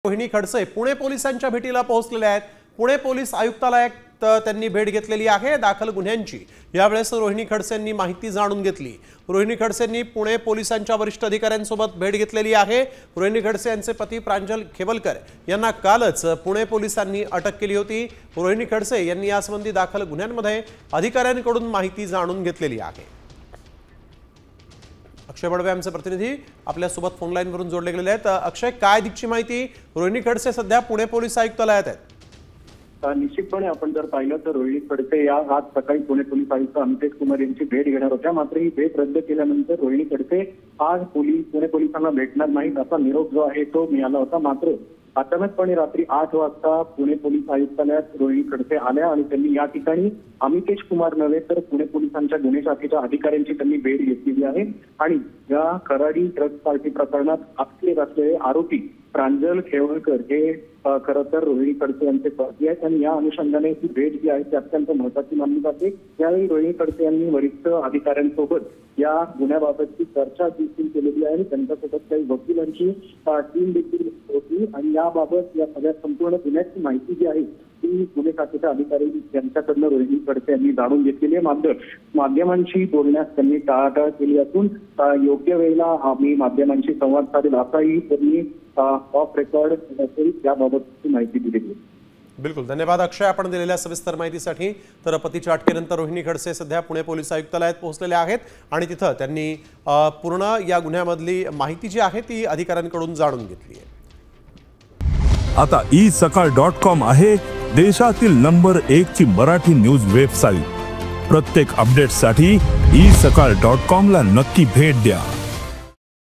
रोहिणी खडसे पुणे पोलिसांच्या भेटीला पोहोचलेले आहेत। पुणे पोलीस आयुक्तालयात त्यांनी भेट घेतलेली आहे दाखल गुन्ह्यांची। यावेळेस रोहिणी खडसेंनी माहिती जाणून घेतली। रोहिणी खडसेंनी पुणे पोलिसांच्या वरिष्ठ अधिकाऱ्यांसोबत भेट घेतलेली आहे। रोहिणी खडसे यांचे पती प्रांजल खेवलकर यांना कालच पुणे पोलिसांनी अटक केली होती। रोहिणी खडसे यांनी यासंबंधी दाखल गुन्ह्यांमध्ये अधिकाऱ्यांकडून माहिती जाणून घेतलेली आहे। अक्षय बडवे आमचे प्रतिनिधी आपल्या सोबत फोन लाईन वरून जोडले गेलेले आहेत। अक्षय, काय दिगची माहिती? रोहिणी खडसे सध्या पुणे पोलीस आयुक्तालयात आहेत। निश्चितपणे आपण जर पाहिलं तर रोहिणी खडसे या आज सकाळी पुणे पोलीस आयुक्त अमितेश कुमार यांची भेट घेणार होत्या, मात्र ही भेट रद्द केल्यानंतर रोहिणी खडसे आज पुणे पोलिसांना भेटणार नाहीत असा निरोप जो आहे तो मिळाला होता। मात्र अचानकपणे रात्री 8 वाजता पुणे पोलीस आयुक्तालयात रोहिणी खडसे आल्या आणि त्यांनी या ठिकाणी अमितेश कुमार नव्हे तर पुणे पोलिसांच्या गुन्हे शाखेच्या अधिकाऱ्यांची त्यांनी भेट घेतलेली आहे। आणि या खराडी ड्रग्ज पार्टी प्रकरणात अटकेत असलेले आरोपी प्रांजल खेवलकर हे खरं तर रोहिणी खडसे यांचे पती आहेत आणि या अनुषंगाने ही भेट जी आहे ती अत्यंत महत्त्वाची मानली जाते। यावेळी रोहिणी खडसे यांनी वरिष्ठ अधिकाऱ्यांसोबत या गुन्ह्याबाबतची चर्चा देखील केलेली आहे। त्यांच्यासोबत काही वकिलांची टीम देखील होती आणि याबाबत या सगळ्या संपूर्ण गुन्ह्याची माहिती जी आहे ती गुन्हे शाखेच्या अधिकारी यांच्याकडनं रोहिणी खडसे यांनी जाणून घेतलेली आहे। मात्र माध्यमांशी बोलण्यास त्यांनी टाळाटाळ केली असून योग्य वेळेला आम्ही माध्यमांशी संवाद साधेल असाही त्यांनी ऑफ रेकॉर्ड याबाबतची माहिती दिलेली आहे। बिलकुल, धन्यवाद अक्षय आपण दिलेल्या सविस्तर माहितीसाठी। तर पतीच्या अटकेनंतर रोहिणी खडसे सध्या पुणे पोलीस आयुक्तालयात पोहोचलेले आहेत आणि तिथं त्यांनी पूर्ण या गुन्ह्यामधली माहिती जी आहे ती अधिकाऱ्यांकडून जाणून घेतली आहे। आता isakal.com आहे देशातील नंबर 1 ची मराठी न्यूज वेबसाईट। प्रत्येक अपडेटसाठी isakal.com ला नक्की भेट द्या।